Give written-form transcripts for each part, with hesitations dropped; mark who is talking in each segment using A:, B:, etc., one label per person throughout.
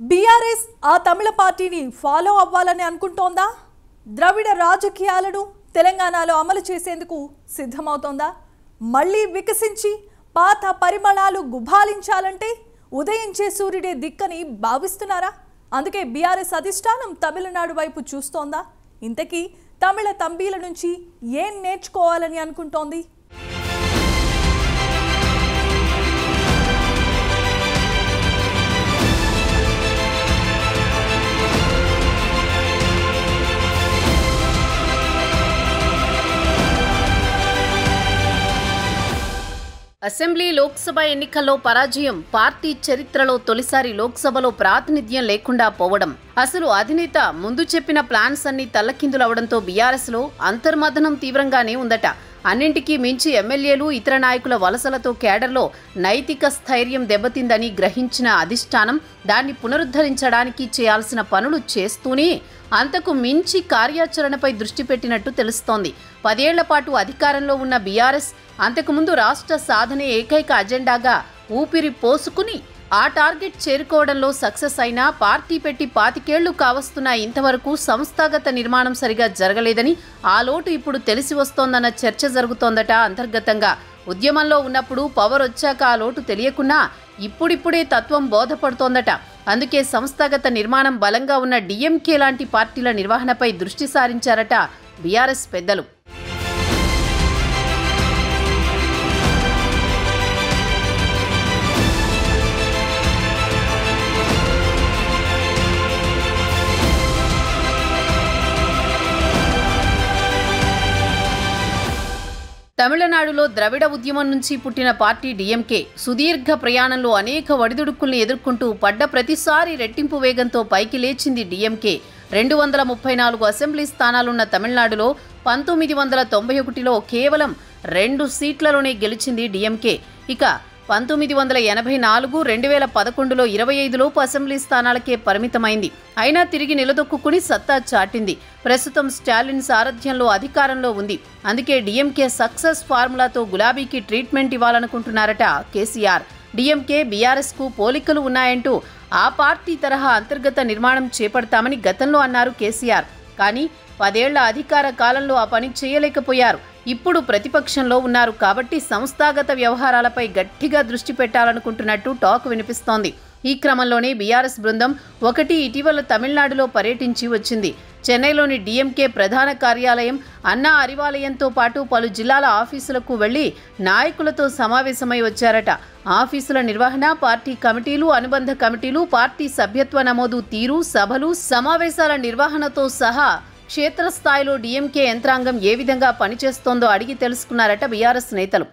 A: BRS ఆ తమిళ పార్టీని follow అవ్వాలని అనుకుంటోందా? ద్రవిడ రాజకీయాలను తెలంగాణలో అమలు చేసేందుకు సిద్ధమవుతోందా? మళ్ళీ వికసించి పాత పరిమళాలు గుబాలించాలంటే ఉదయించే సూర్యుడే దిక్కని భావిస్తున్నారా? అందుకే బీఆర్ఎస్ అధిష్టానం తమిళనాడు వైపు చూస్తోందా? ఇంతకీ తమిళ తంబీల నుంచి ఏం నేర్చుకోవాలని అనుకుంటోంది?
B: అసెంబ్లీ లోక్సభ ఎన్నికల్లో పరాజయం, పార్టీ చరిత్రలో తొలిసారి లోక్సభలో ప్రాతినిధ్యం లేకుండా పోవడం, అసలు అధినేత ముందు చెప్పిన ప్లాన్స్ అన్ని తల్లకిందులవడంతో బీఆర్ఎస్లో అంతర్మథనం తీవ్రంగానే ఉందట. అన్నింటికీ మించి ఎమ్మెల్యేలు ఇతర నాయకుల వలసలతో కేడర్లో నైతిక స్థైర్యం దెబ్బతిందని గ్రహించిన అధిష్టానం దాన్ని పునరుద్ధరించడానికి చేయాల్సిన పనులు చేస్తూనే అంతకు మించి కార్యాచరణపై దృష్టి పెట్టినట్టు తెలుస్తోంది. 10 ఏళ్ల పాటు అధికారంలో ఉన్న బీఆర్ఎస్ అంతకుముందు రాష్ట్ర సాధనే ఏకైక అజెండాగా ఊపిరి పోసుకుని ఆ టార్గెట్ చేరుకోవడంలో సక్సెస్ అయినా పార్టీ పెట్టి 25 ఏళ్లు కావస్తున్న ఇంతవరకు సంస్థాగత నిర్మాణం సరిగా జరగలేదని, ఆ లోటు ఇప్పుడు తెలిసి వస్తోందన్న చర్చ జరుగుతోందట. అంతర్గతంగా ఉద్యమంలో ఉన్నప్పుడు పవర్ వచ్చాక ఆ లోటు తెలియకున్నా ఇప్పుడిప్పుడే తత్వం బోధపడుతోందట. అందుకే సంస్థాగత నిర్మాణం బలంగా ఉన్న డీఎంకే లాంటి పార్టీల నిర్వహణపై దృష్టి సారించారట బీఆర్ఎస్ పెద్దలు. తమిళనాడులో ద్రవిడ ఉద్యమం నుంచి పుట్టిన పార్టీ డీఎంకే సుదీర్ఘ ప్రయాణంలో అనేక ఒడిదుడుకుల్ని ఎదుర్కొంటూ పడ్డ ప్రతిసారి రెట్టింపు వేగంతో పైకి లేచింది డీఎంకే. 234 అసెంబ్లీ స్థానాలున్న తమిళనాడులో 1991లో కేవలం 2 సీట్లలోనే గెలిచింది డీఎంకే. ఇక 1984, 2011లో 25లోపు అసెంబ్లీ స్థానాలకే పరిమితమైంది. అయినా తిరిగి నిలదొక్కుని సత్తా చాటింది. ప్రస్తుతం స్టాలిన్ సారథ్యంలో అధికారంలో ఉంది. అందుకే డీఎంకే సక్సెస్ ఫార్ములాతో గులాబీకి ట్రీట్మెంట్ ఇవ్వాలనుకుంటున్నారట కేసీఆర్. డీఎంకే బీఆర్ఎస్కు పోలికలు ఉన్నాయంటూ ఆ పార్టీ తరహా అంతర్గత నిర్మాణం చేపడతామని గతంలో అన్నారు కేసీఆర్. కానీ 10 ఏళ్ల అధికార కాలంలో ఆ పని చేయలేకపోయారు. ఇప్పుడు ప్రతిపక్షంలో ఉన్నారు కాబట్టి సంస్థాగత వ్యవహారాలపై గట్టిగా దృష్టి పెట్టాలనుకుంటున్నట్టు టాక్ వినిపిస్తోంది. ఈ క్రమంలోనే బీఆర్ఎస్ బృందం ఇటీవల తమిళనాడులో పర్యటించి వచ్చింది. చెన్నైలోని డీఎంకే ప్రధాన కార్యాలయం అన్నా అరివాలయంతో పాటు పలు జిల్లాల ఆఫీసులకు వెళ్లి నాయకులతో సమావేశమై వచ్చారట. ఆఫీసుల నిర్వహణ, పార్టీ కమిటీలు, అనుబంధ కమిటీలు, పార్టీ సభ్యత్వ నమోదు తీరు, సభలు, సమావేశాల నిర్వహణతో సహా క్షేత్రస్థాయిలో డీఎంకే యంత్రాంగం ఏ విధంగా పనిచేస్తోందో అడిగి తెలుసుకున్నారట బీఆర్ఎస్ నేతలు.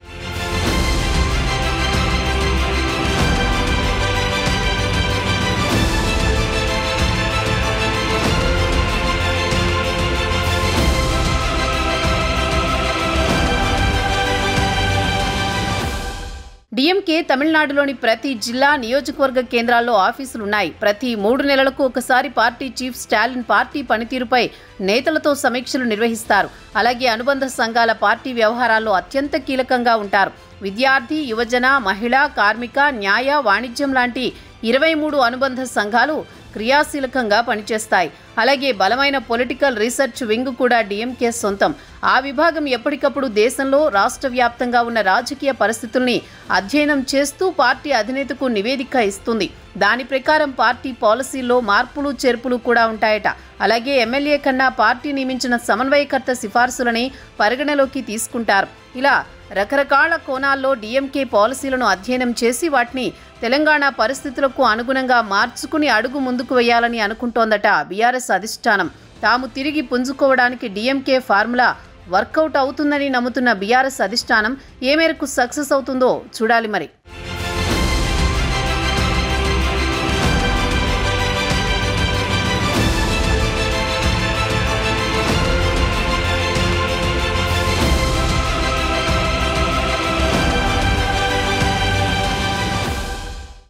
B: డీఎంకే తమిళనాడులోని ప్రతి జిల్లా, నియోజకవర్గ కేంద్రాల్లో ఆఫీసులున్నాయి. ప్రతి 3 నెలలకు ఒకసారి పార్టీ చీఫ్ స్టాలిన్ పార్టీ పనితీరుపై నేతలతో సమీక్షలు నిర్వహిస్తారు. అలాగే అనుబంధ సంఘాల పార్టీ వ్యవహారాల్లో అత్యంత కీలకంగా ఉంటారు. విద్యార్థి, యువజన, మహిళా, కార్మిక, న్యాయ, వాణిజ్యం లాంటి 23 అనుబంధ సంఘాలు క్రియాశీలకంగా పనిచేస్తాయి. అలాగే బలమైన పొలిటికల్ రీసెర్చ్ వింగ్ కూడా డీఎంకే సొంతం. ఆ విభాగం ఎప్పటికప్పుడు దేశంలో రాష్ట్ర వ్యాప్తంగా ఉన్న రాజకీయ పరిస్థితుల్ని అధ్యయనం చేస్తూ పార్టీ అధినేతకు నివేదిక ఇస్తుంది. దాని ప్రకారం పార్టీ పాలసీల్లో మార్పులు చేర్పులు కూడా ఉంటాయట. అలాగే ఎమ్మెల్యే కన్నా పార్టీ నియమించిన సమన్వయకర్త సిఫార్సులని పరిగణలోకి తీసుకుంటారు. ఇలా రకరకాల కోణాల్లో డీఎంకే పాలసీలను అధ్యయనం చేసి వాటిని తెలంగాణ పరిస్థితులకు అనుగుణంగా మార్చుకుని అడుగు ముందుకు వేయాలని అనుకుంటోందట బీఆర్ఎస్ అధిష్టానం. తాము తిరిగి పుంజుకోవడానికి డీఎంకే ఫార్ములా వర్కౌట్ అవుతుందని నమ్ముతున్న బీఆర్ఎస్ అధిష్టానం ఏ మేరకు సక్సెస్ అవుతుందో చూడాలి మరి.